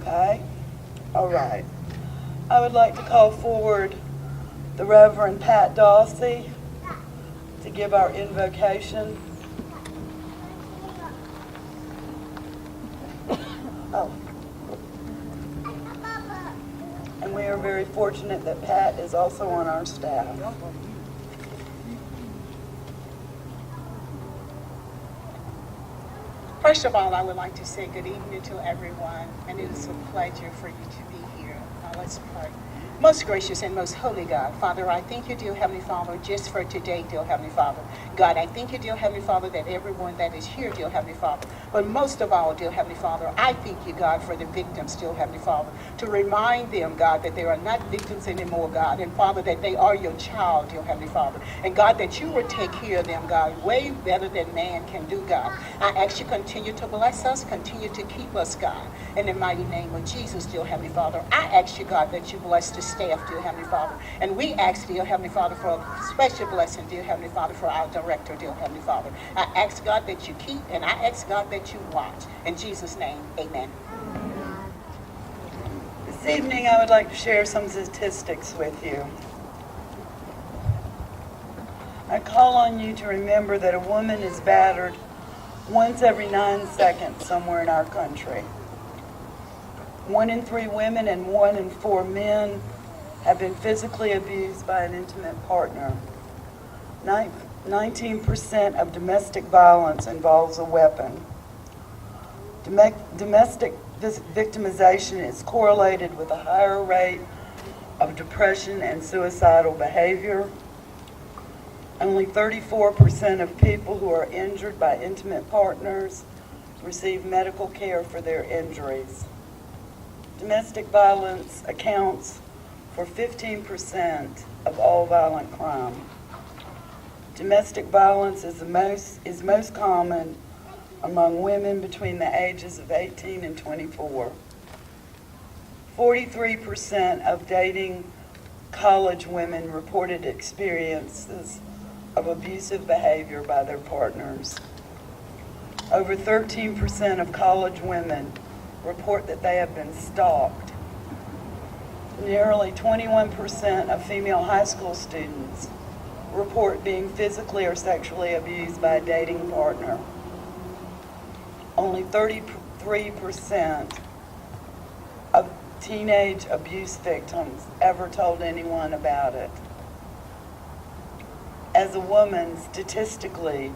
Okay? All right. I would like to call forward the Reverend Pat Dawsey to give our invocation. Oh. And we are very fortunate that Pat is also on our staff. First of all, I would like to say good evening to everyone, and it is a pleasure for you to be here. Now let's pray. Most gracious and most holy God, Father, I thank you, dear Heavenly Father, just for today, dear Heavenly Father. God, I thank you, dear Heavenly Father, that everyone that is here, dear Heavenly Father, but most of all, dear Heavenly Father, I thank you, God, for the victims, dear Heavenly Father, to remind them, God, that they are not victims anymore, God, and Father, that they are your child, dear Heavenly Father, and God, that you will take care of them, God, way better than man can do, God. I ask you continue to bless us, continue to keep us, God, in the mighty name of Jesus, dear Heavenly Father. I ask you, God, that you bless the staff, dear Heavenly Father. And we ask, dear Heavenly Father, for a special blessing, dear Heavenly Father, for our director, dear Heavenly Father. I ask, God, that you keep, and I ask, God, that you watch. In Jesus' name, amen. This evening, I would like to share some statistics with you. I call on you to remember that a woman is battered once every 9 seconds somewhere in our country. 1 in 3 women and 1 in 4 men have been physically abused by an intimate partner. 19% of domestic violence involves a weapon. Domestic victimization is correlated with a higher rate of depression and suicidal behavior. Only 34% of people who are injured by intimate partners receive medical care for their injuries. Domestic violence accounts for 15% of all violent crime. Domestic violence is most common among women between the ages of 18 and 24. 43% of dating college women reported experiences of abusive behavior by their partners. Over 13% of college women report that they have been stalked. Nearly 21% of female high school students report being physically or sexually abused by a dating partner. Only 33% of teenage abuse victims ever told anyone about it. As a woman, statistically,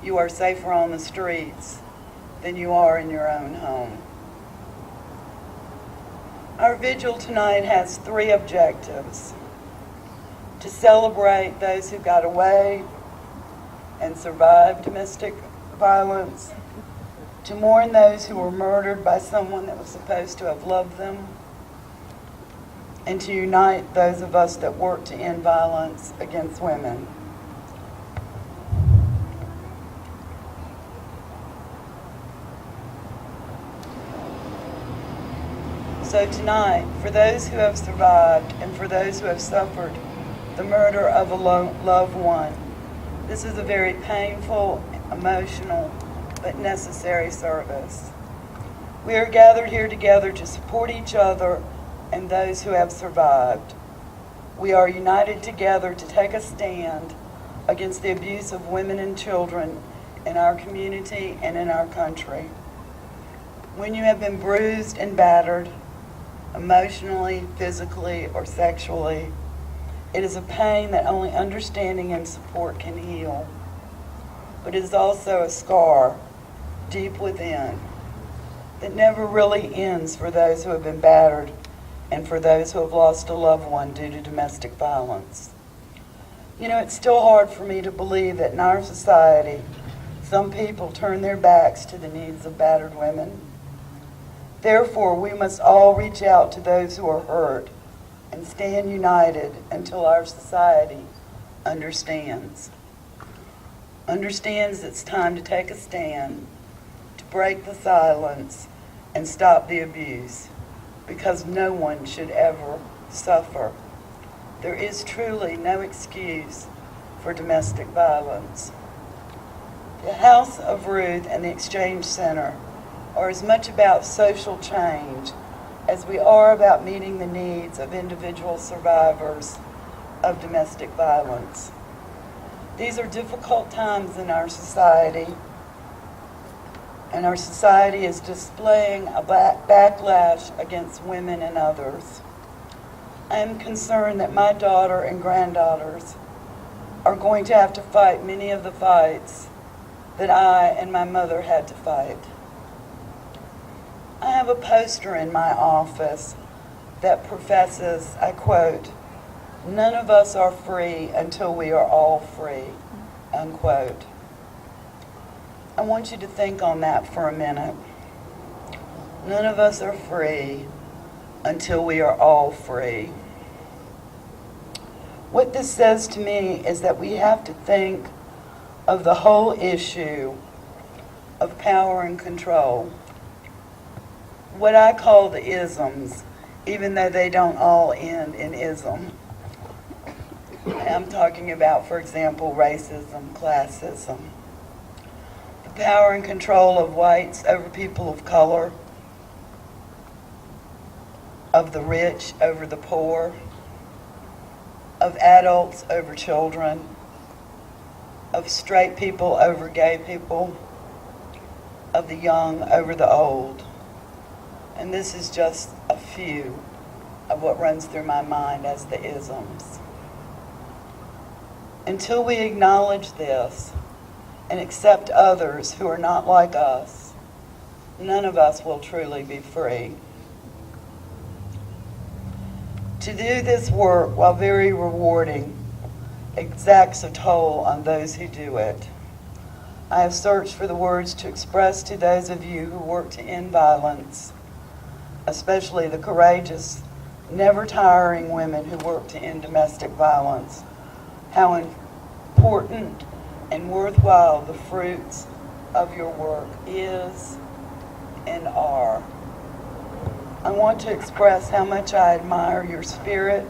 you are safer on the streets than you are in your own home. Our vigil tonight has 3 objectives: to celebrate those who got away and survived domestic violence, to mourn those who were murdered by someone that was supposed to have loved them, and to unite those of us that work to end violence against women. So tonight, for those who have survived and for those who have suffered the murder of a loved one, this is a very painful, emotional, but necessary service. We are gathered here together to support each other and those who have survived. We are united together to take a stand against the abuse of women and children in our community and in our country. When you have been bruised and battered, emotionally, physically, or sexually, it is a pain that only understanding and support can heal. But it is also a scar deep within that never really ends for those who have been battered and for those who have lost a loved one due to domestic violence. You know, it's still hard for me to believe that in our society, some people turn their backs to the needs of battered women. Therefore, we must all reach out to those who are hurt and stand united until our society understands. Understands it's time to take a stand, to break the silence, and stop the abuse, because no one should ever suffer. There is truly no excuse for domestic violence. The House of Ruth and the Exchange Center are as much about social change as we are about meeting the needs of individual survivors of domestic violence. These are difficult times in our society, and our society is displaying a backlash against women and others. I am concerned that my daughter and granddaughters are going to have to fight many of the fights that I and my mother had to fight. I have a poster in my office that professes, I quote, "None of us are free until we are all free," unquote. I want you to think on that for a minute. None of us are free until we are all free. What this says to me is that we have to think of the whole issue of power and control. What I call the isms, even though they don't all end in ism. I'm talking about, for example, racism, classism. The power and control of whites over people of color, of the rich over the poor, of adults over children, of straight people over gay people, of the young over the old. And this is just a few of what runs through my mind as the isms. Until we acknowledge this and accept others who are not like us, none of us will truly be free. To do this work, while very rewarding, exacts a toll on those who do it. I have searched for the words to express to those of you who work to end violence, especially the courageous, never-tiring women who work to end domestic violence, how important and worthwhile the fruits of your work is and are. I want to express how much I admire your spirit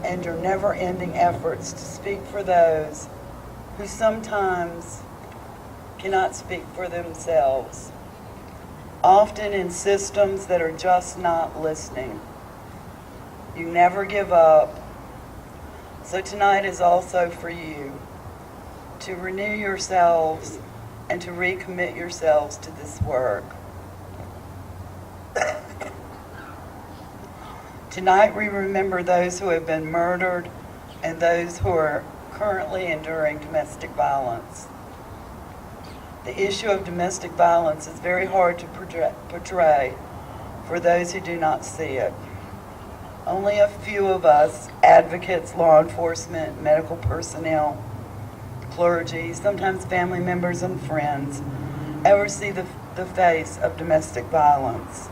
and your never-ending efforts to speak for those who sometimes cannot speak for themselves, often in systems that are just not listening. You never give up. So tonight is also for you to renew yourselves and to recommit yourselves to this work. Tonight we remember those who have been murdered and those who are currently enduring domestic violence. The issue of domestic violence is very hard to portray for those who do not see it. Only a few of us, advocates, law enforcement, medical personnel, clergy, sometimes family members and friends, ever see the face of domestic violence.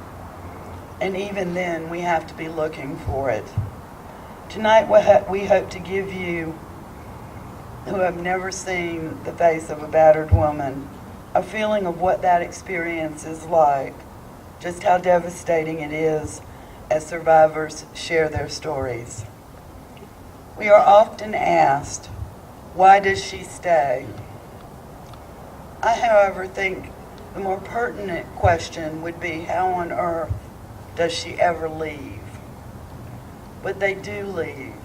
And even then, we have to be looking for it. Tonight, we hope to give you, who have never seen the face of a battered woman, a feeling of what that experience is like, just how devastating it is as survivors share their stories. We are often asked, why does she stay? I, however, think the more pertinent question would be, how on earth does she ever leave? But they do leave,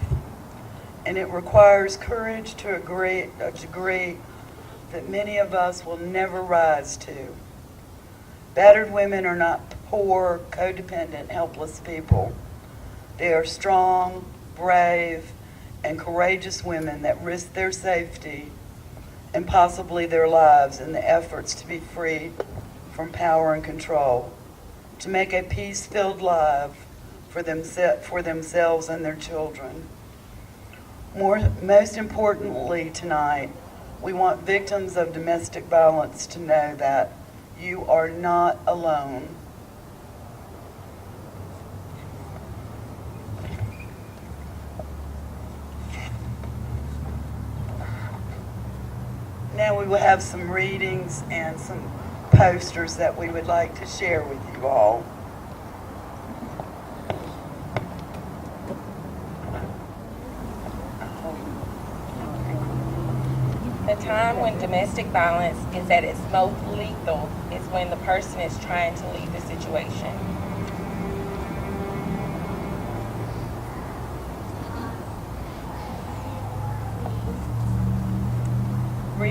and it requires courage to a degree that many of us will never rise to. Battered women are not poor, codependent, helpless people. They are strong, brave, and courageous women that risk their safety and possibly their lives in the efforts to be free from power and control, to make a peace-filled life for themselves and their children. Most importantly tonight, we want victims of domestic violence to know that you are not alone. Now we will have some readings and some posters that we would like to share with you all. The time when domestic violence is at its most lethal is when the person is trying to leave the situation.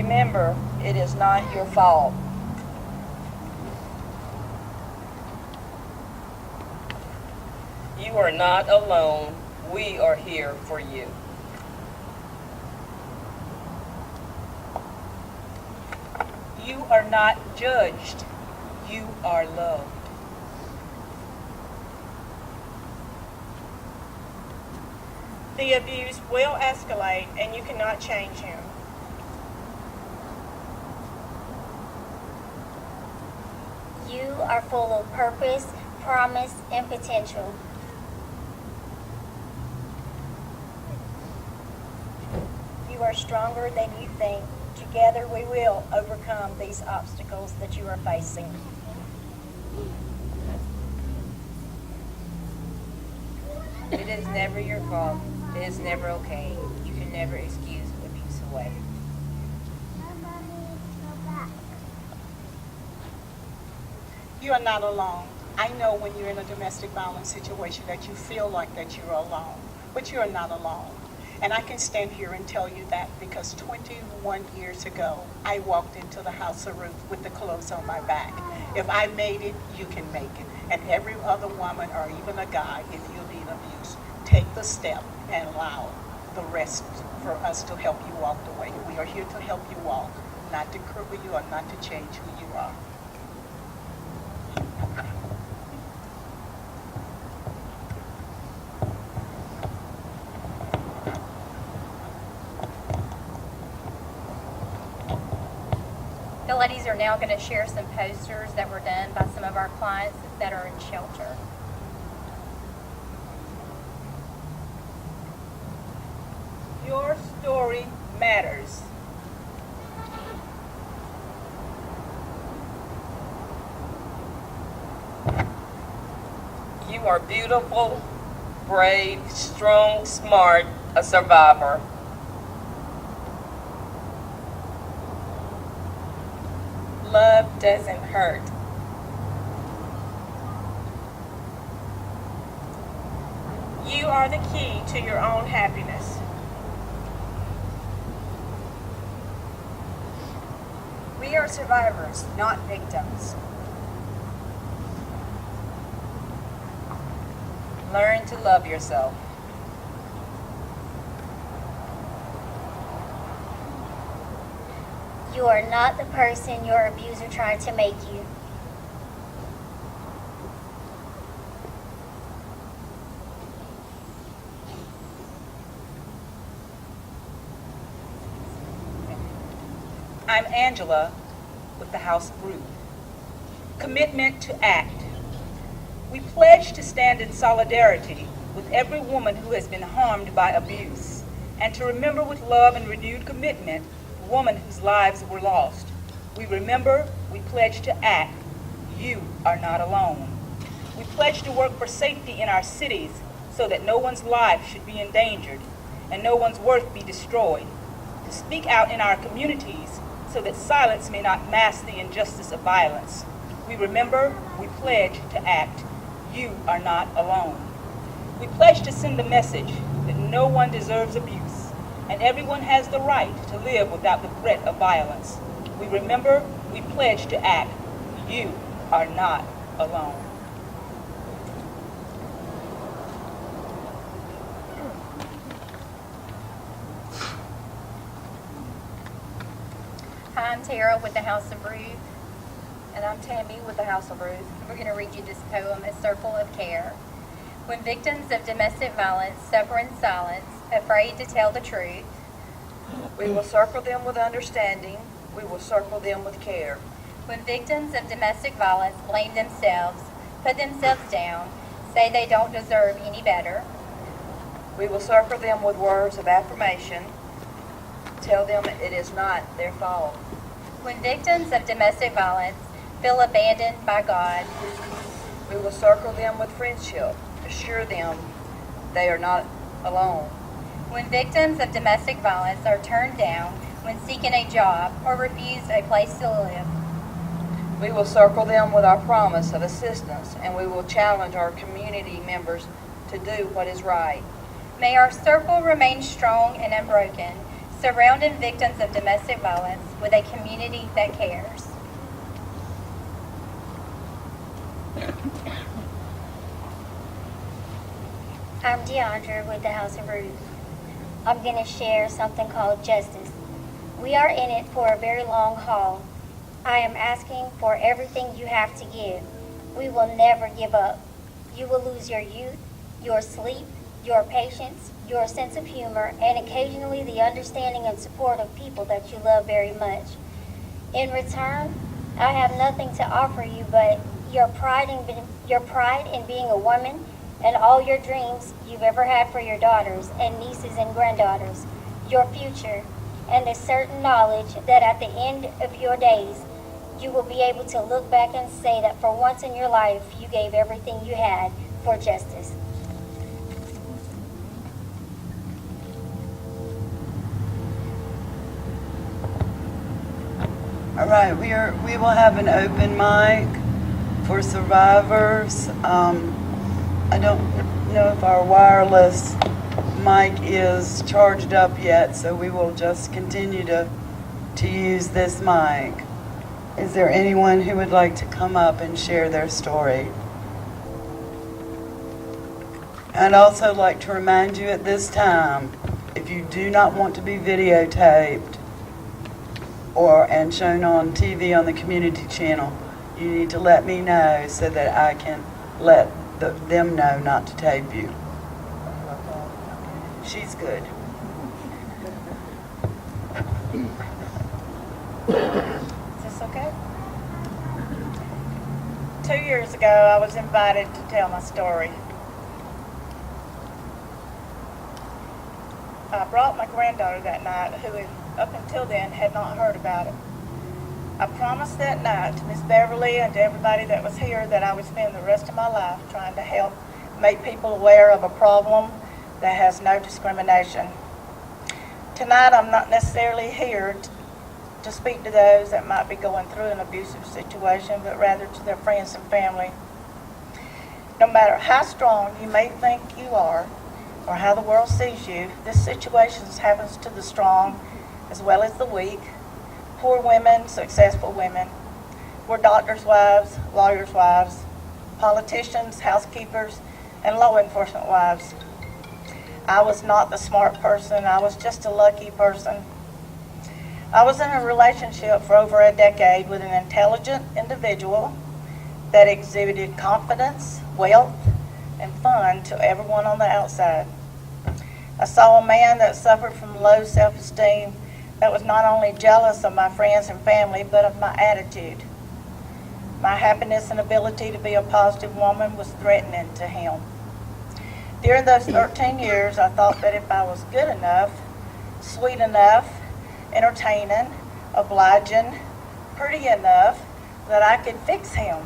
remember, it is not your fault. You are not alone. We are here for you. You are not judged. You are loved. The abuse will escalate and you cannot change him. You are full of purpose, promise, and potential. You are stronger than you think. Together we will overcome these obstacles that you are facing. It is never your fault. It is never okay. You can never excuse abuse away. You are not alone. I know when you're in a domestic violence situation that you feel like that you're alone, but you are not alone. And I can stand here and tell you that because 21 years ago, I walked into the House of Ruth with the clothes on my back. If I made it, you can make it. And every other woman or even a guy, if you need abuse, take the step and allow the rest for us to help you walk the way. We are here to help you walk, not to cripple you or not to change who you are. The ladies are now going to share some posters that were done by some of our clients that are in shelter. Your story matters. You are beautiful, brave, strong, smart, a survivor. Love doesn't hurt. You are the key to your own happiness. We are survivors, not victims. Learn to love yourself. You are not the person your abuser tried to make you. I'm Angela with the House of Ruth. Commitment to act. We pledge to stand in solidarity with every woman who has been harmed by abuse, and to remember with love and renewed commitment the women whose lives were lost. We remember, we pledge to act. You are not alone. We pledge to work for safety in our cities so that no one's life should be endangered and no one's worth be destroyed. To speak out in our communities so that silence may not mask the injustice of violence. We remember, we pledge to act. You are not alone. We pledge to send the message that no one deserves abuse and everyone has the right to live without the threat of violence. We remember, we pledge to act. You are not alone. Hi, I'm Tara with the House of Ruth. And I'm Tammy with the House of Ruth. We're going to read you this poem, A Circle of Care. When victims of domestic violence suffer in silence, afraid to tell the truth, We will circle them with understanding. We will circle them with care. when victims of domestic violence blame themselves, put themselves down, say they don't deserve any better, We will circle them with words of affirmation. Tell them it is not their fault. when victims of domestic violence feel abandoned by God, We will circle them with friendship. Assure them they are not alone. when victims of domestic violence are turned down when seeking a job or refused a place to live, We will circle them with our promise of assistance, and we will challenge our community members to do what is right. may our circle remain strong and unbroken, surrounding victims of domestic violence with a community that cares. I'm Deandra with the House of Ruth. I'm going to share something called justice. We are in it for a very long haul. I am asking for everything you have to give. We will never give up. You will lose your youth, your sleep, your patience, your sense of humor, and occasionally the understanding and support of people that you love very much. In return, I have nothing to offer you but your pride in being a woman and all your dreams you've ever had for your daughters and nieces and granddaughters, your future, and the certain knowledge that at the end of your days, you will be able to look back and say that for once in your life, you gave everything you had for justice. All right, we will have an open mic for survivors. I don't know if our wireless mic is charged up yet, so we will just continue to use this mic. Is there anyone who would like to come up and share their story? I'd also like to remind you at this time, if you do not want to be videotaped and shown on TV on the community channel, you need to let me know so that I can let them know not to tape you. She's good. Is this okay? 2 years ago, I was invited to tell my story. I brought my granddaughter that night, who up until then had not heard about it. I promised that night to Miss Beverly and to everybody that was here that I would spend the rest of my life trying to help make people aware of a problem that has no discrimination. Tonight, I'm not necessarily here to speak to those that might be going through an abusive situation, but rather to their friends and family. No matter how strong you may think you are, or how the world sees you, this situation happens to the strong as well as the weak, poor women, successful women. We're doctors' wives, lawyers' wives, politicians, housekeepers, and law enforcement wives. I was not the smart person. I was just a lucky person. I was in a relationship for over a decade with an intelligent individual that exhibited confidence, wealth, and fun to everyone on the outside. I saw a man that suffered from low self-esteem, that was not only jealous of my friends and family, but of my attitude. My happiness and ability to be a positive woman was threatening to him. During those 13 years, I thought that if I was good enough, sweet enough, entertaining, obliging, pretty enough, that I could fix him.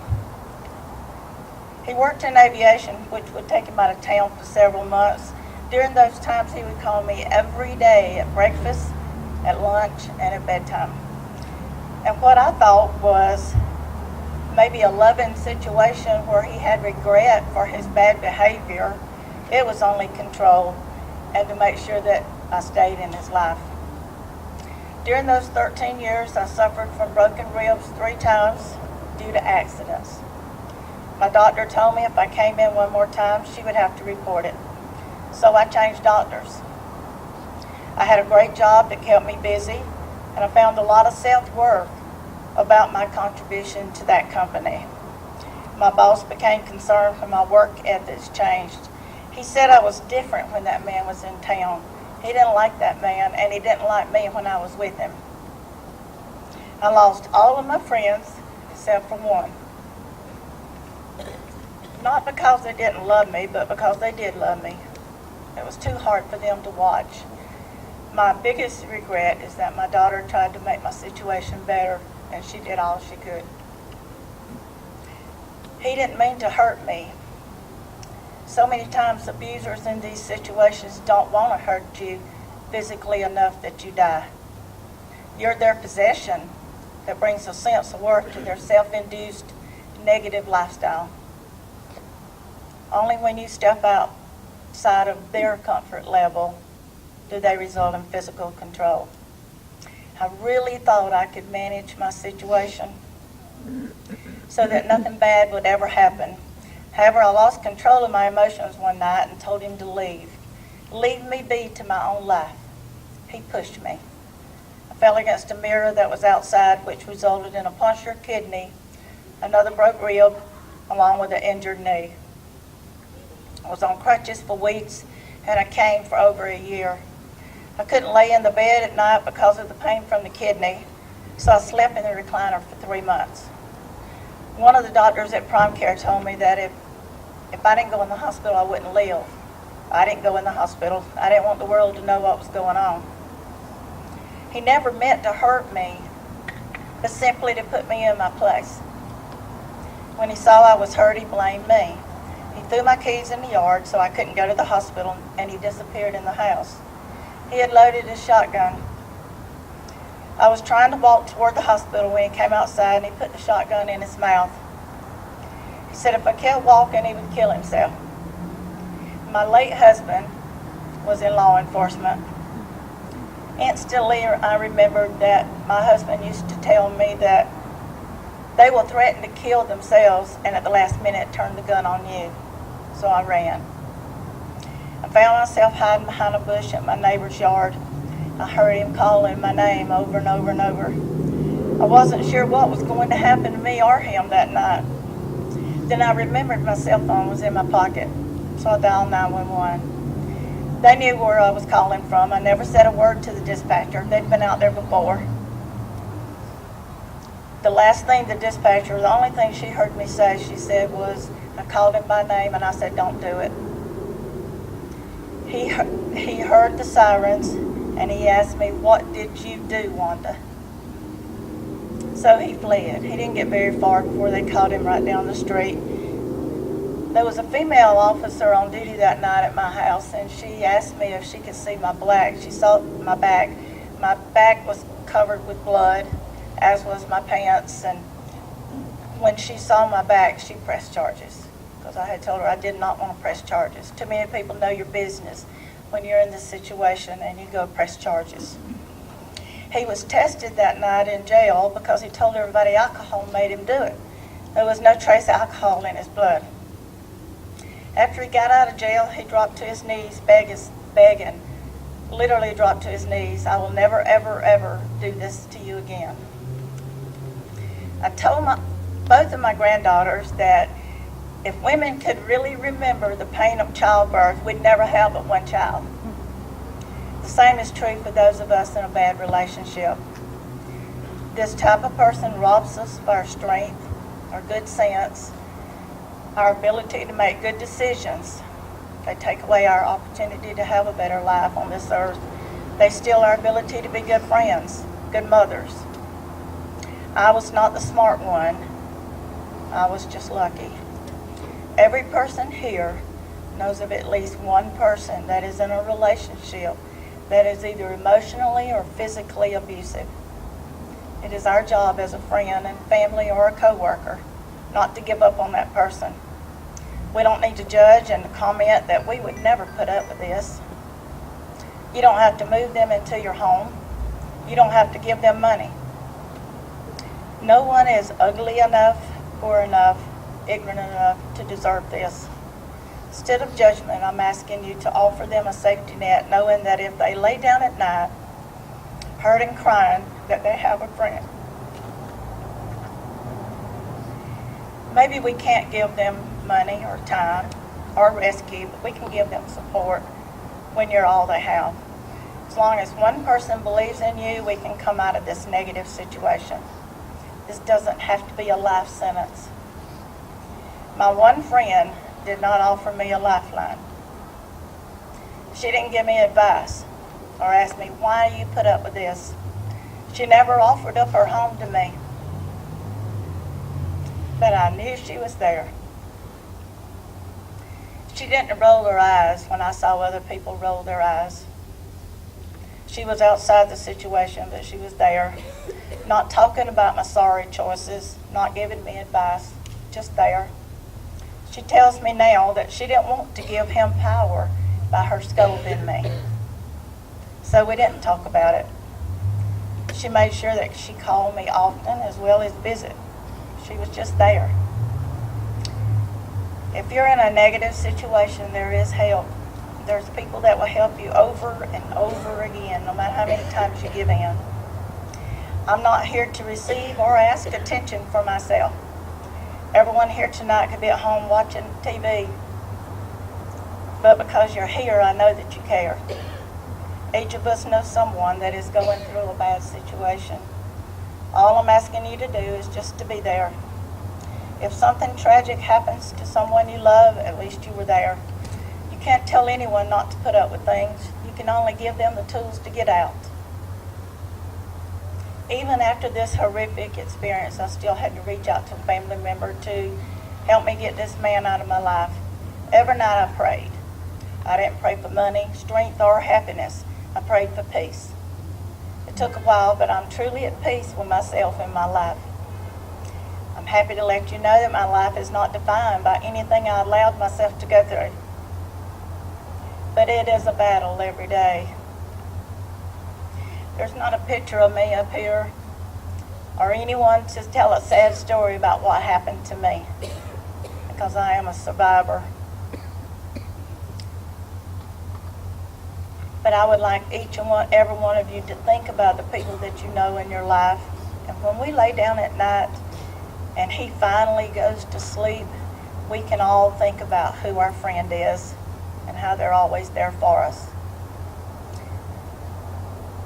He worked in aviation, which would take him out of town for several months. During those times, he would call me every day at breakfast, at lunch, and at bedtime. And what I thought was maybe a loving situation where he had regret for his bad behavior. It was only control and to make sure that I stayed in his life. During those 13 years, I suffered from broken ribs 3 times due to accidents. My doctor told me if I came in one more time, she would have to report it. So I changed doctors. I had a great job that kept me busy, and I found a lot of self-worth about my contribution to that company. My boss became concerned when my work ethics changed. He said I was different when that man was in town. He didn't like that man, and he didn't like me when I was with him. I lost all of my friends except for one. Not because they didn't love me, but because they did love me. It was too hard for them to watch. My biggest regret is that my daughter tried to make my situation better, and she did all she could. He didn't mean to hurt me. So many times abusers in these situations don't want to hurt you physically enough that you die. You're their possession that brings a sense of worth to their self-induced negative lifestyle. Only when you step outside of their comfort level do they result in physical control? I really thought I could manage my situation so that nothing bad would ever happen. However, I lost control of my emotions one night and told him to leave. Leave me be to my own life. He pushed me. I fell against a mirror that was outside, which resulted in a punctured kidney, another broke rib, along with an injured knee. I was on crutches for weeks, and a cane for over a year. I couldn't lay in the bed at night because of the pain from the kidney, so I slept in the recliner for 3 months. One of the doctors at Prime Care told me that if I didn't go in the hospital, I wouldn't live. I didn't go in the hospital. I didn't want the world to know what was going on. He never meant to hurt me, but simply to put me in my place. When he saw I was hurt, he blamed me. He threw my keys in the yard so I couldn't go to the hospital, and he disappeared in the house. He had loaded his shotgun. I was trying to walk toward the hospital when he came outside, and he put the shotgun in his mouth. He said if I kept walking, he would kill himself. My late husband was in law enforcement. Instantly, I remembered that my husband used to tell me that they will threaten to kill themselves and at the last minute turn the gun on you. So I ran. I found myself hiding behind a bush at my neighbor's yard. I heard him calling my name over and over and over. I wasn't sure what was going to happen to me or him that night. Then I remembered my cell phone was in my pocket, so I dialed 911. They knew where I was calling from. I never said a word to the dispatcher. They'd been out there before. The last thing the dispatcher, the only thing she heard me say, she said was, I called him by name and I said, don't do it. He heard the sirens and he asked me, what did you do, Wanda? So he fled. He didn't get very far before they caught him right down the street. There was a female officer on duty that night at my house, and she asked me if she could see my black. She saw my back. My back was covered with blood, as was my pants, and when she saw my back, she pressed charges, because I had told her I did not want to press charges. Too many people know your business when you're in this situation and you go press charges. He was tested that night in jail because he told everybody alcohol made him do it. There was no trace of alcohol in his blood. After he got out of jail, he dropped to his knees, begging, literally dropped to his knees. I will never, ever, ever do this to you again. I told both of my granddaughters that if women could really remember the pain of childbirth, we'd never have but one child. The same is true for those of us in a bad relationship. This type of person robs us of our strength, our good sense, our ability to make good decisions. They take away our opportunity to have a better life on this earth. They steal our ability to be good friends, good mothers. I was not the smart one. I was just lucky. Every person here knows of at least one person that is in a relationship that is either emotionally or physically abusive. It is our job as a friend and family or a coworker not to give up on that person. We don't need to judge and comment that we would never put up with this. You don't have to move them into your home. You don't have to give them money. No one is ugly enough, poor enough, ignorant enough to deserve this. Instead of judgment, I'm asking you to offer them a safety net, knowing that if they lay down at night, hurt and crying, that they have a friend. Maybe we can't give them money or time or rescue, but we can give them support when you're all they have. As long as one person believes in you, we can come out of this negative situation. This doesn't have to be a life sentence. My one friend did not offer me a lifeline. She didn't give me advice or ask me, why do you put up with this? She never offered up her home to me. But I knew she was there. She didn't roll her eyes when I saw other people roll their eyes. She was outside the situation, but she was there, not talking about my sorry choices, not giving me advice, just there. She tells me now that she didn't want to give him power by her scolding me. so we didn't talk about it. She made sure that she called me often as well as visit. She was just there. If you're in a negative situation, there is help. There's people that will help you over and over again, no matter how many times you give in. I'm not here to receive or ask attention for myself. Everyone here tonight could be at home watching TV, but because you're here, I know that you care. Each of us knows someone that is going through a bad situation. All I'm asking you to do is just to be there. If something tragic happens to someone you love, at least you were there. You can't tell anyone not to put up with things. You can only give them the tools to get out. Even after this horrific experience, I still had to reach out to a family member to help me get this man out of my life. Every night I prayed. I didn't pray for money, strength, or happiness. I prayed for peace. It took a while, but I'm truly at peace with myself and my life. I'm happy to let you know that my life is not defined by anything I allowed myself to go through. But it is a battle every day. There's not a picture of me up here or anyone to tell a sad story about what happened to me, because I am a survivor. But I would like every one of you to think about the people that you know in your life. And when we lay down at night and he finally goes to sleep, we can all think about who our friend is and how they're always there for us.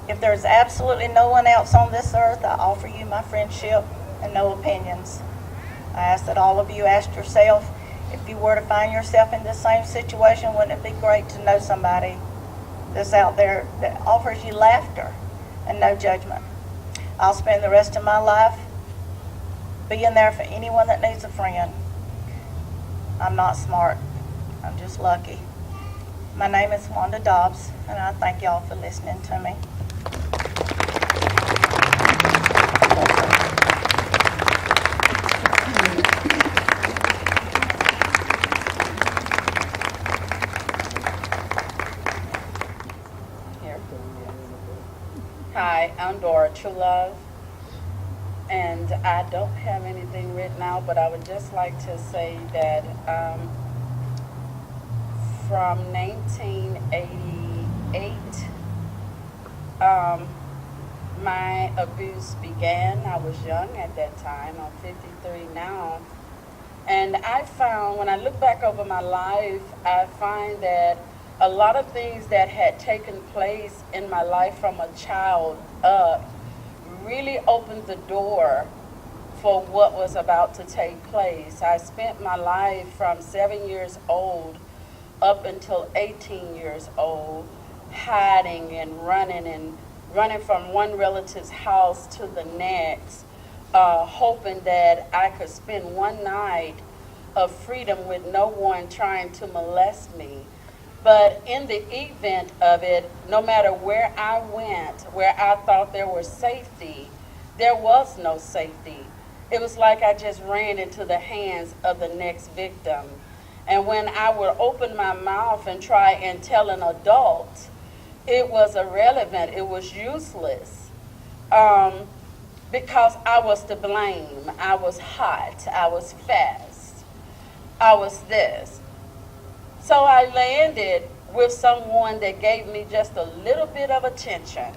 If there's absolutely no one else on this earth, I offer you my friendship and no opinions. I ask that all of you ask yourself, if you were to find yourself in this same situation, wouldn't it be great to know somebody that's out there that offers you laughter and no judgment? I'll spend the rest of my life being there for anyone that needs a friend. I'm not smart. I'm just lucky. My name is Wanda Dobbs, and I thank y'all for listening to me. Hi, I'm Dora Truelove, and I don't have anything written out, but I would just like to say that from 1988, my abuse began. I was young at that time. I'm 53 now. And I found, when I look back over my life, I find that a lot of things that had taken place in my life from a child up really opened the door for what was about to take place. I spent my life from 7 years old up until 18 years old hiding and running from one relative's house to the next, hoping that I could spend one night of freedom with no one trying to molest me. But in the event of it, no matter where I went, where I thought there was safety, there was no safety. It was like I just ran into the hands of the next victim. And when I would open my mouth and try and tell an adult, it was irrelevant, it was useless. Because I was to blame. I was hot, I was fast, I was this. So I landed with someone that gave me just a little bit of attention.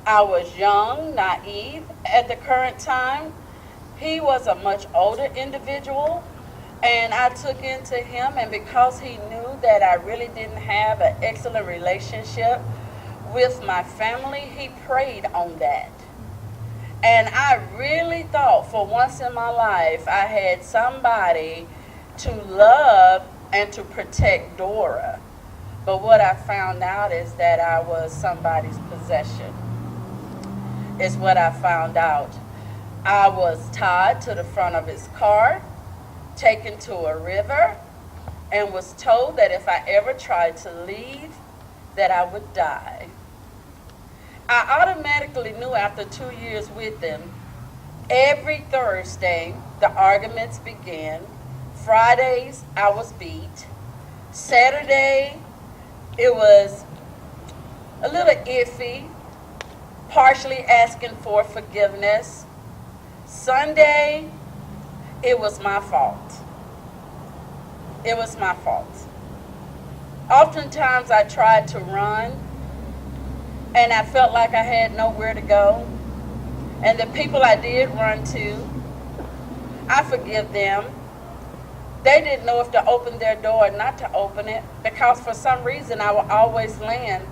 I was young, naive at the current time. He was a much older individual, and I took into him, and because he knew that I really didn't have an excellent relationship with my family, he preyed on that. And I really thought for once in my life I had somebody to love and to protect Dora. But what I found out is that I was somebody's possession, is what I found out. I was tied to the front of his car, taken to a river, and was told that if I ever tried to leave, that I would die. I automatically knew after 2 years with him, every Thursday the arguments began. Fridays, I was beat. Saturday, it was a little iffy, partially asking for forgiveness. Sunday, it was my fault. It was my fault. Oftentimes I tried to run, and I felt like I had nowhere to go. And the people I did run to, I forgive them. They didn't know if to open their door or not to open it, because for some reason I would always land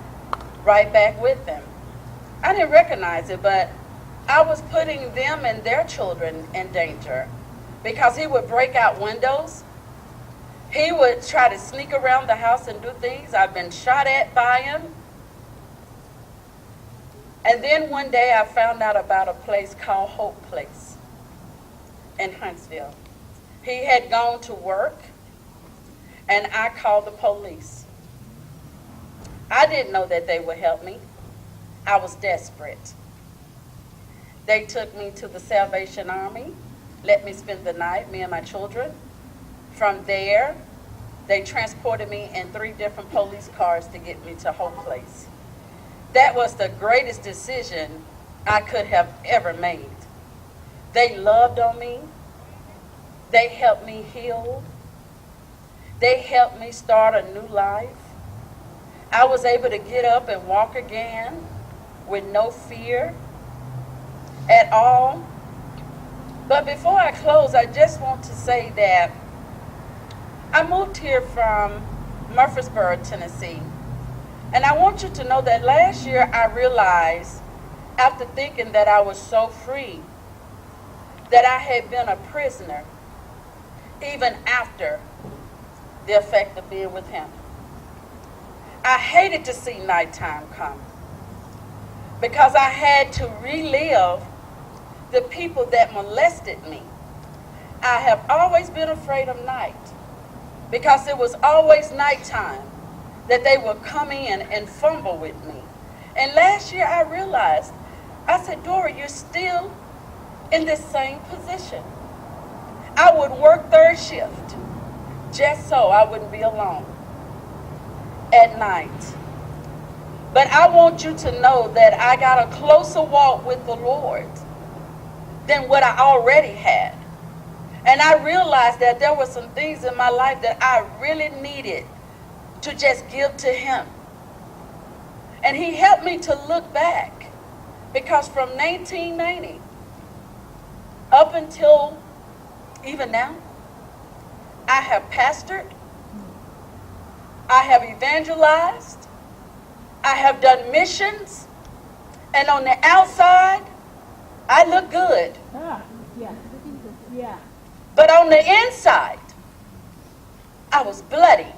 right back with them. I didn't recognize it, but I was putting them and their children in danger, because he would break out windows. He would try to sneak around the house and do things. I've been shot at by him. And then one day I found out about a place called Hope Place in Huntsville. He had gone to work, and I called the police. I didn't know that they would help me. I was desperate. They took me to the Salvation Army, let me spend the night, me and my children. From there, they transported me in 3 different police cars to get me to Hope Place. That was the greatest decision I could have ever made. They loved on me. They helped me heal. They helped me start a new life. I was able to get up and walk again with no fear at all. But before I close, I just want to say that I moved here from Murfreesboro, Tennessee. And I want you to know that last year I realized, after thinking that I was so free, that I had been a prisoner even after the effect of being with him. I hated to see nighttime come, because I had to relive the people that molested me. I have always been afraid of night, because it was always nighttime that they would come in and fumble with me. And last year I realized, I said, Dora, you're still in this same position. I would work 3rd shift just so I wouldn't be alone at night. But I want you to know that I got a closer walk with the Lord than what I already had. And I realized that there were some things in my life that I really needed to just give to him. And he helped me to look back, because from 1990 up until even now, I have pastored, I have evangelized, I have done missions, and on the outside, I look good. But on the inside, I was bloody.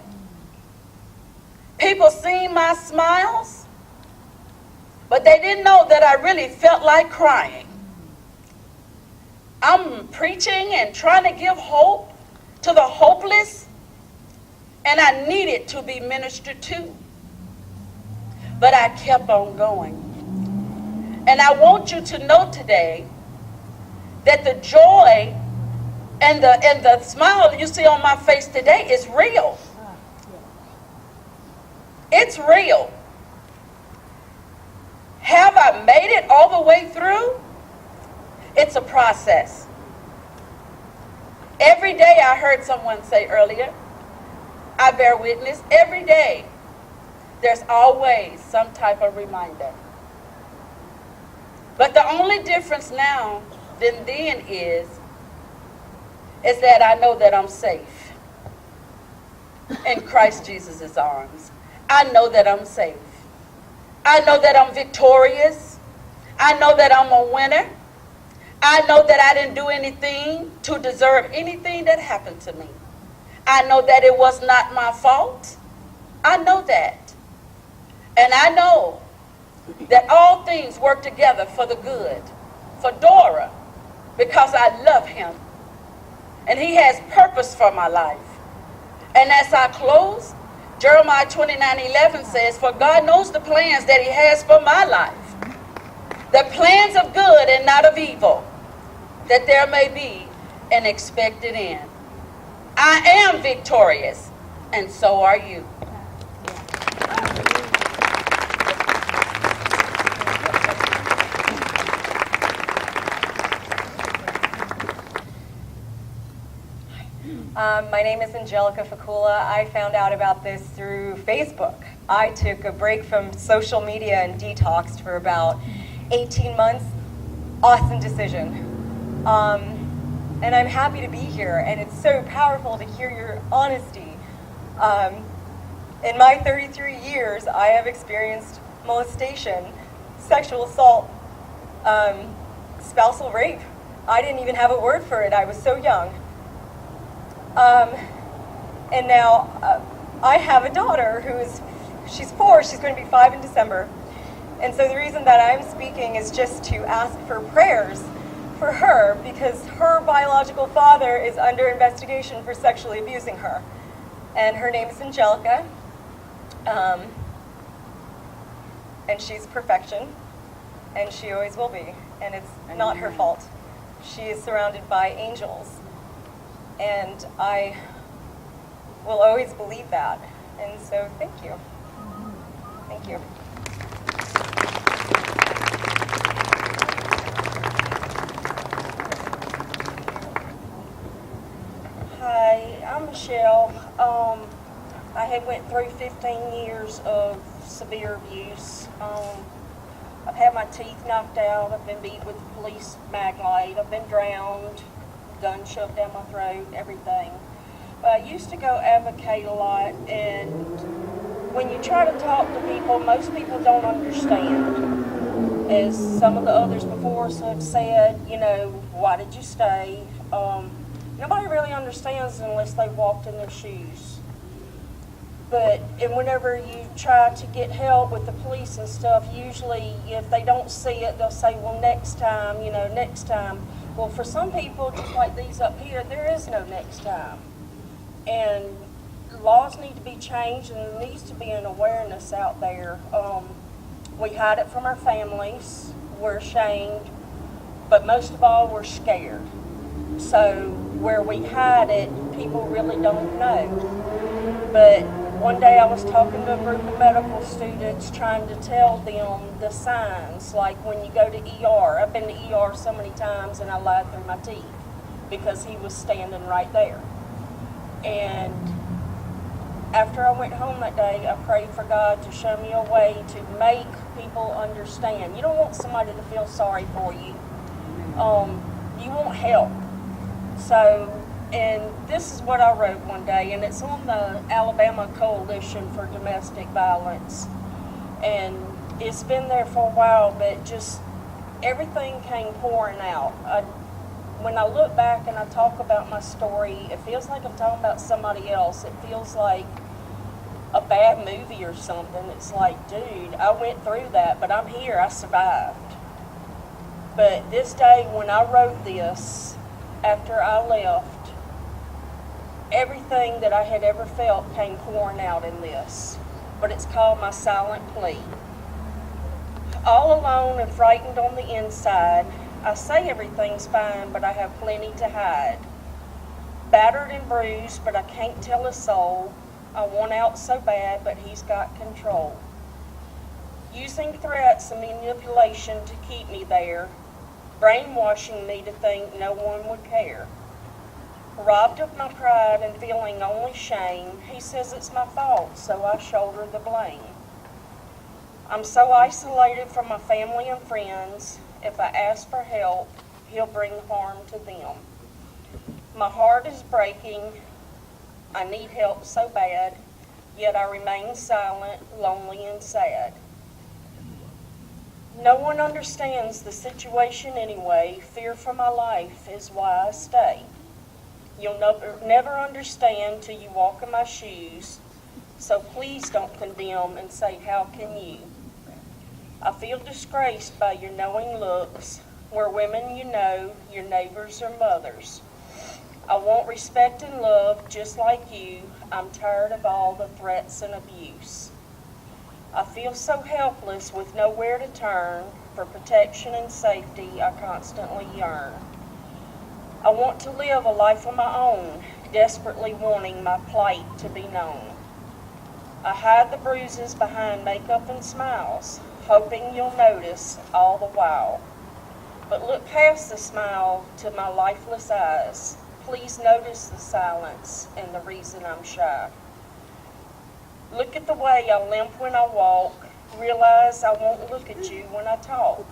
People seen my smiles, but they didn't know that I really felt like crying. I'm preaching and trying to give hope to the hopeless, and I needed to be ministered to. But I kept on going. And I want you to know today that the joy and the smile you see on my face today is real. It's real. Have I made it all the way through? It's a process. Every day, I heard someone say earlier, I bear witness, every day there's always some type of reminder. But the only difference now than then is that I know that I'm safe in Christ Jesus' arms. I know that I'm safe. I know that I'm victorious. I know that I'm a winner. I know that I didn't do anything to deserve anything that happened to me. I know that it was not my fault. I know that. And I know that all things work together for the good, for Dora, because I love him. And he has purpose for my life. And as I close, Jeremiah 29:11 says, for God knows the plans that he has for my life, the plans of good and not of evil, that there may be an expected end. I am victorious, and so are you. My name is Angelica Fakula. I found out about this through Facebook. I took a break from social media and detoxed for about 18 months. Awesome decision. And I'm happy to be here, and it's so powerful to hear your honesty. In my 33 years, I have experienced molestation, sexual assault, spousal rape. I didn't even have a word for it. I was so young. And now I have a daughter she's 4, she's going to be 5 in December. And so the reason that I'm speaking is just to ask for prayers for her, because her biological father is under investigation for sexually abusing her. And her name is Angelica. And she's perfection, and she always will be. And it's not her fault. She is surrounded by angels. And I will always believe that. And so thank you. Thank you. Hi, I'm Michelle. I had went through 15 years of severe abuse. I've had my teeth knocked out. I've been beat with a police mag light. I've been drowned, gun shoved down my throat, everything. But I used to go advocate a lot, and when you try to talk to people, most people don't understand. As some of the others before us have said, why did you stay? Nobody really understands unless they've walked in their shoes. And whenever you try to get help with the police and stuff, usually if they don't see it, they'll say, well, next time, next time. Well, for some people, just like these up here, there is no next time. And laws need to be changed, and there needs to be an awareness out there. We hide it from our families. We're ashamed. But most of all, we're scared. So where we hide it, people really don't know. But one day I was talking to a group of medical students trying to tell them the signs, like when you go to ER. I've been to ER so many times and I lied through my teeth because he was standing right there. And after I went home that day, I prayed for God to show me a way to make people understand. You don't want somebody to feel sorry for you. You want help. And this is what I wrote one day, and it's on the Alabama Coalition for Domestic Violence. And it's been there for a while, but just everything came pouring out. When I look back and I talk about my story, it feels like I'm talking about somebody else. It feels like a bad movie or something. It's like, dude, I went through that, but I'm here, I survived. But this day when I wrote this, after I left, everything that I had ever felt came pouring out in this. But it's called my silent plea. All alone and frightened on the inside, I say everything's fine, but I have plenty to hide. Battered and bruised, but I can't tell a soul. I want out so bad, but he's got control. Using threats and manipulation to keep me there, brainwashing me to think no one would care. Robbed of my pride and feeling only shame, he says it's my fault, so I shoulder the blame. I'm so isolated from my family and friends, if I ask for help, he'll bring harm to them. My heart is breaking, I need help so bad, yet I remain silent, lonely and sad. No one understands the situation anyway. Fear for my life is why I stay. You'll never understand till you walk in my shoes, so please don't condemn and say, how can you? I feel disgraced by your knowing looks. We're women you know, your neighbors or mothers. I want respect and love just like you. I'm tired of all the threats and abuse. I feel so helpless with nowhere to turn. For protection and safety, I constantly yearn. I want to live a life of my own, desperately wanting my plight to be known. I hide the bruises behind makeup and smiles, hoping you'll notice all the while. But look past the smile to my lifeless eyes. Please notice the silence and the reason I'm shy. Look at the way I limp when I walk. Realize I won't look at you when I talk.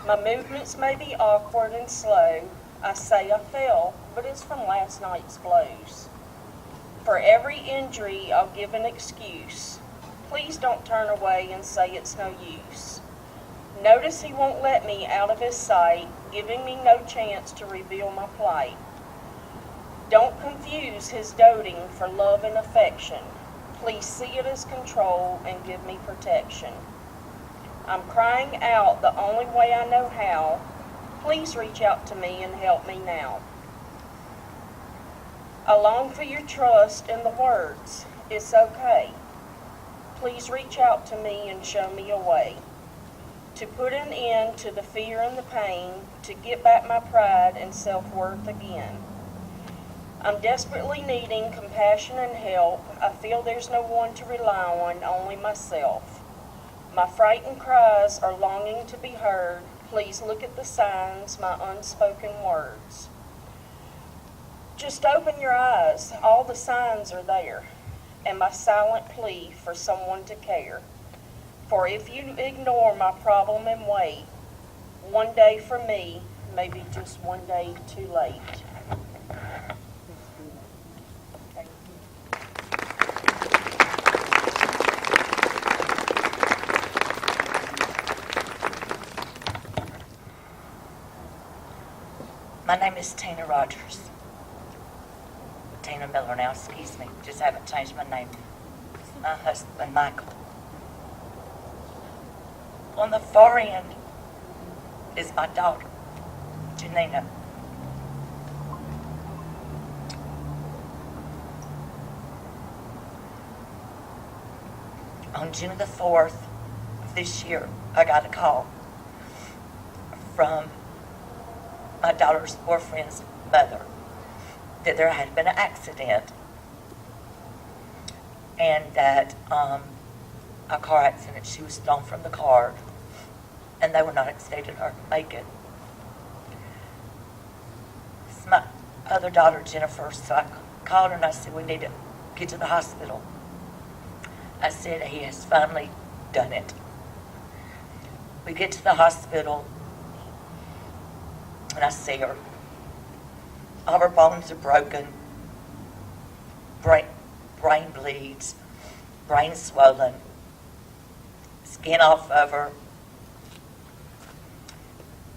My movements may be awkward and slow. I say I fell, but it's from last night's blows. For every injury, I'll give an excuse. Please don't turn away and say it's no use. Notice he won't let me out of his sight, giving me no chance to reveal my plight. Don't confuse his doting for love and affection. Please see it as control and give me protection. I'm crying out the only way I know how. Please reach out to me and help me now. I long for your trust in the words, it's okay. Please reach out to me and show me a way to put an end to the fear and the pain, to get back my pride and self-worth again. I'm desperately needing compassion and help. I feel there's no one to rely on, only myself. My frightened cries are longing to be heard. Please look at the signs, my unspoken words. Just open your eyes, all the signs are there, and my silent plea for someone to care. For if you ignore my problem and wait, one day for me may be just one day too late. My name is Tina Rogers. Tina Miller now, excuse me. Just haven't changed my name. My husband, Michael. On the far end is my daughter, Janina. On June the 4th of this year, I got a call from my daughter's boyfriend's mother that there had been an accident and that a car accident, she was thrown from the car and they were not expecting her to make it. It's my other daughter, Jennifer, so I called her and I said, we need to get to the hospital. I said, he has finally done it. We get to the hospital and I see her. All her bones are broken. Brain bleeds. Brain swollen. Skin off of her.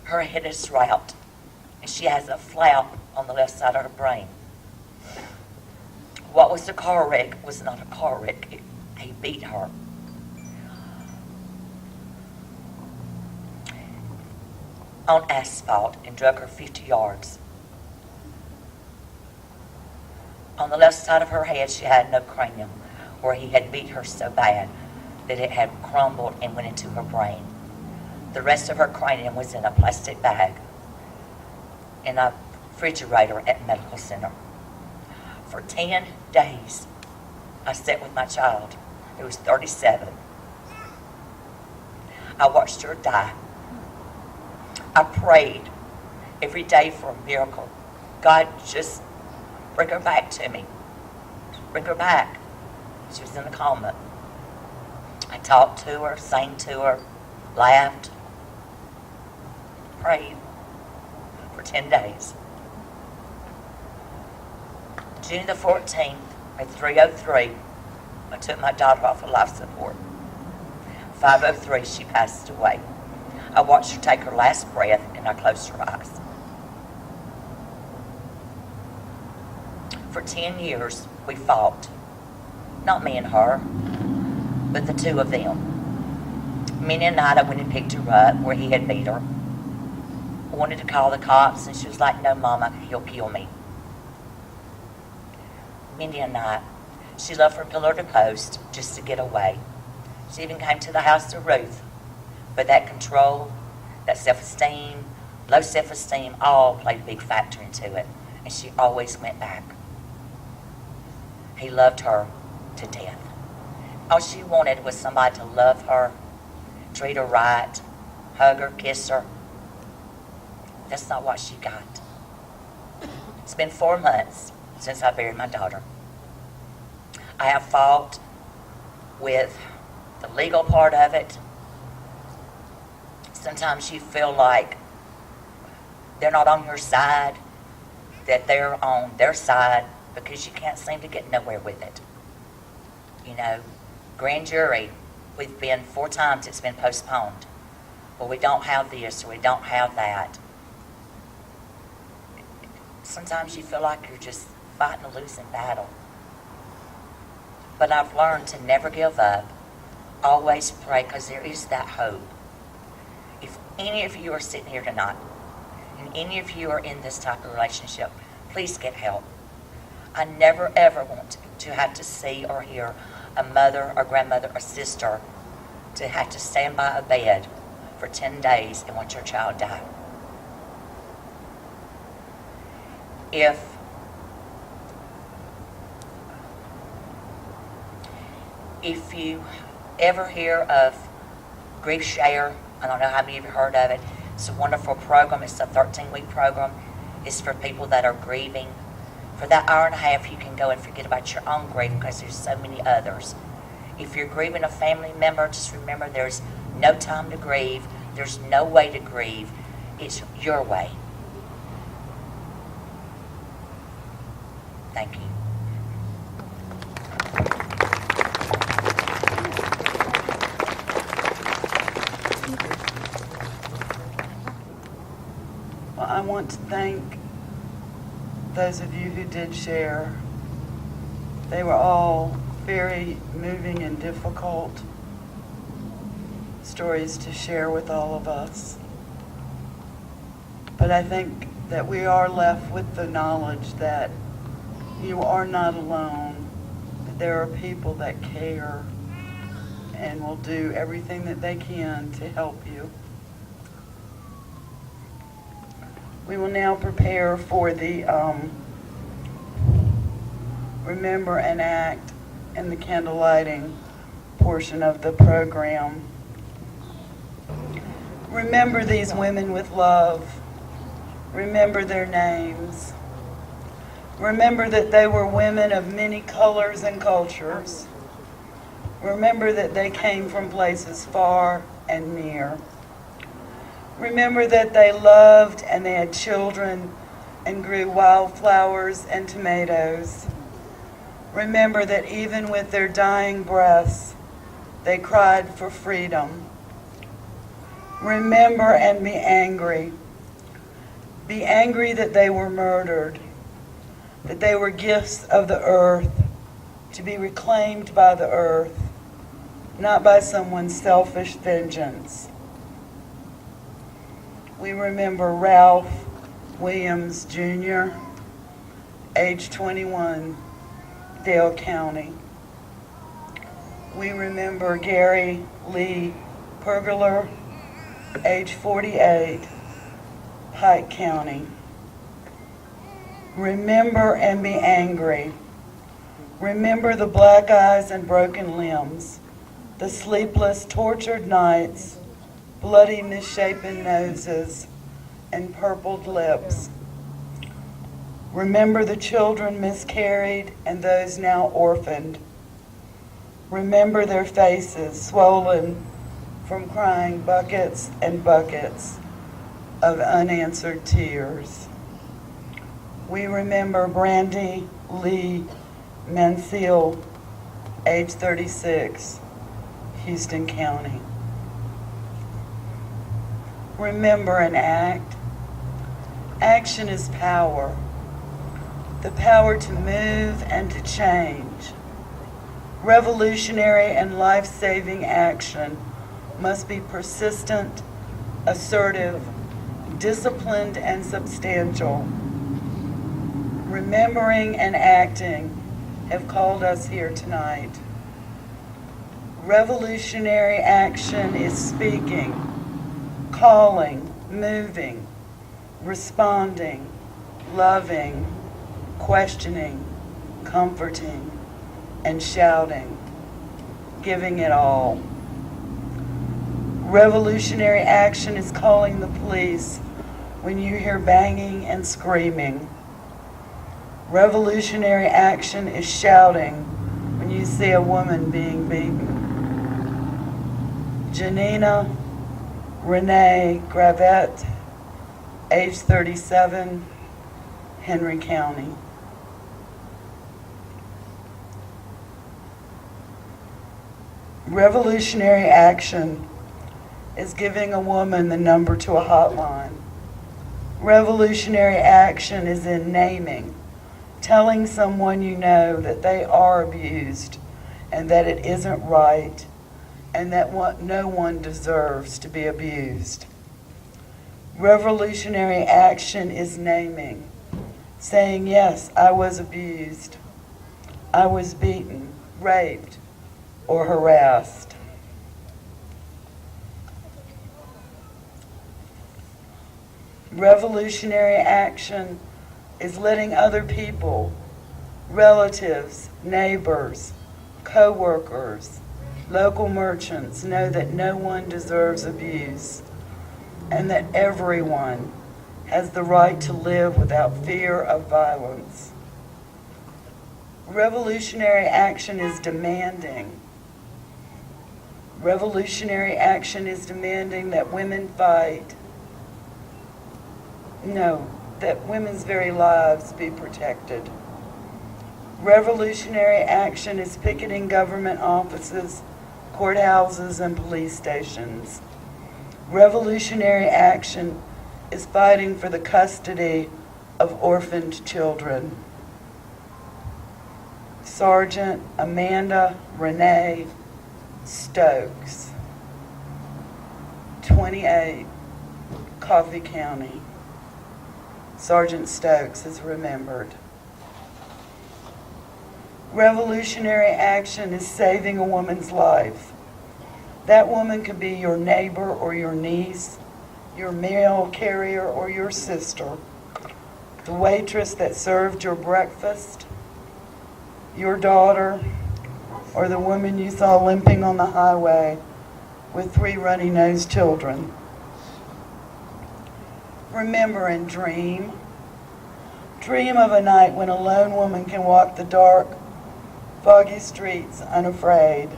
Her head is wrapped. And she has a flap on the left side of her brain. What was the car wreck was not a car wreck. He beat her. On asphalt and drug her 50 yards. On the left side of her head, she had no cranium, where he had beat her so bad that it had crumbled and went into her brain. The rest of her cranium was in a plastic bag in a refrigerator at the medical center. For 10 days, I sat with my child, who was 37. I watched her die. I prayed every day for a miracle. God, just bring her back to me. Bring her back. She was in a coma. I talked to her, sang to her, laughed, prayed for 10 days. June the 14th at 3:03, I took my daughter off of life support. 5:03, she passed away. I watched her take her last breath and I closed her eyes. For 10 years, we fought. Not me and her, but the two of them. Many a night I went and picked her up where he had beat her. I wanted to call the cops and she was like, no, Mama, he'll kill me. Many a night, she left from pillar to post just to get away. She even came to the House of Ruth. But that control, that self-esteem, low self-esteem, all played a big factor into it. And she always went back. He loved her to death. All she wanted was somebody to love her, treat her right, hug her, kiss her. That's not what she got. It's been 4 months since I buried my daughter. I have fought with the legal part of it. Sometimes you feel like they're not on your side, that they're on their side, because you can't seem to get nowhere with it. You know, grand jury, we've been 4 times, it's been postponed. Well, we don't have this or we don't have that. Sometimes you feel like you're just fighting a losing battle. But I've learned to never give up, always pray, because there is that hope. If any of you are sitting here tonight, and any of you are in this type of relationship, please get help. I never ever want to have to see or hear a mother or grandmother or sister to have to stand by a bed for 10 days and watch your child die. If you ever hear of Grief Share, I don't know how many of you heard of it. It's a wonderful program. It's a 13-week program. It's for people that are grieving. For that hour and a half, you can go and forget about your own grief because there's so many others. If you're grieving a family member, just remember there's no time to grieve. There's no way to grieve. It's your way. Thank you. Well, I want to thank those of you who did share. They were all very moving and difficult stories to share with all of us. But I think that we are left with the knowledge that you are not alone, that there are people that care and will do everything that they can to help you. We will now prepare for the Remember and Act and the candle lighting portion of the program. Remember these women with love. Remember their names. Remember that they were women of many colors and cultures. Remember that they came from places far and near. Remember that they loved and they had children and grew wildflowers and tomatoes. Remember that even with their dying breaths, they cried for freedom. Remember and be angry. Be angry that they were murdered, that they were gifts of the earth, to be reclaimed by the earth, not by someone's selfish vengeance. We remember Ralph Williams, Jr., age 21, Dale County. We remember Gary Lee Pergler, age 48, Pike County. Remember and be angry. Remember the black eyes and broken limbs, the sleepless, tortured nights, bloody, misshapen noses, and purpled lips. Remember the children miscarried and those now orphaned. Remember their faces swollen from crying buckets and buckets of unanswered tears. We remember Brandy Lee Mansell, age 36, Houston County. Remember and act. Action is power. The power to move and to change. Revolutionary and life-saving action must be persistent, assertive, disciplined, and substantial. Remembering and acting have called us here tonight. Revolutionary action is speaking, calling, moving, responding, loving, questioning, comforting, and shouting, giving it all. Revolutionary action is calling the police when you hear banging and screaming. Revolutionary action is shouting when you see a woman being beaten. Janina Renee Gravette, age 37, Henry County. Revolutionary action is giving a woman the number to a hotline. Revolutionary action is in naming, telling someone you know that they are abused and that it isn't right and that no one deserves to be abused. Revolutionary action is naming, saying, yes, I was abused, I was beaten, raped, or harassed. Revolutionary action is letting other people, relatives, neighbors, co-workers, local merchants know that no one deserves abuse and that everyone has the right to live without fear of violence. Revolutionary action is demanding. Revolutionary action is demanding that women fight. No, that women's very lives be protected. Revolutionary action is picketing government offices, courthouses, and police stations. Revolutionary action is fighting for the custody of orphaned children. Sergeant Amanda Renee Stokes, 28, Coffee County. Sergeant Stokes is remembered. Revolutionary action is saving a woman's life. That woman could be your neighbor or your niece, your mail carrier or your sister, the waitress that served your breakfast, your daughter, or the woman you saw limping on the highway with 3 runny-nosed children. Remember and dream. Dream of a night when a lone woman can walk the dark, foggy streets unafraid.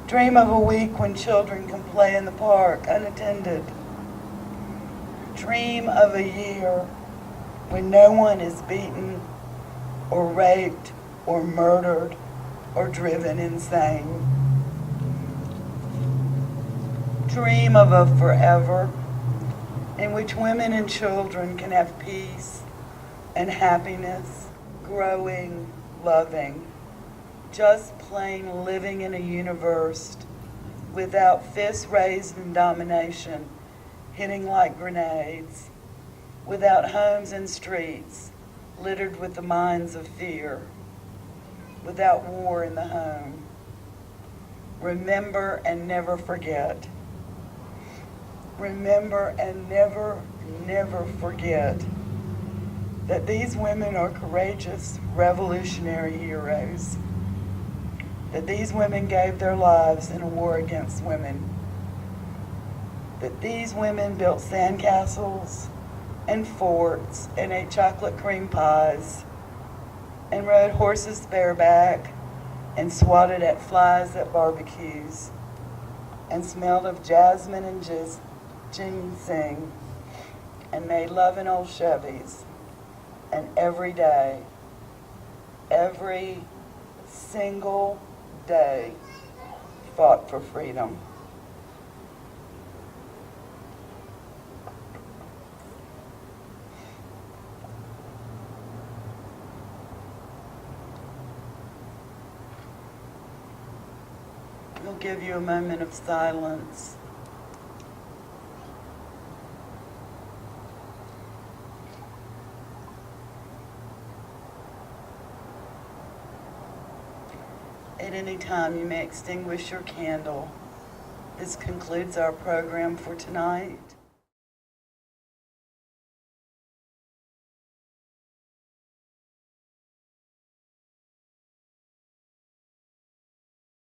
Dream of a week when children can play in the park unattended. Dream of a year when no one is beaten or raped or murdered or driven insane. Dream of a forever in which women and children can have peace and happiness, growing, loving, just plain living in a universe without fists raised in domination, hitting like grenades, without homes and streets littered with the mines of fear, without war in the home. Remember and never forget. Remember and never, never forget that these women are courageous, revolutionary heroes. That these women gave their lives in a war against women. That these women built sandcastles and forts and ate chocolate cream pies and rode horses bareback and swatted at flies at barbecues and smelled of jasmine and ginseng and made love in old Chevys, and every day, every single day, fought for freedom. We'll give you a moment of silence. At any time, you may extinguish your candle. This concludes our program for tonight.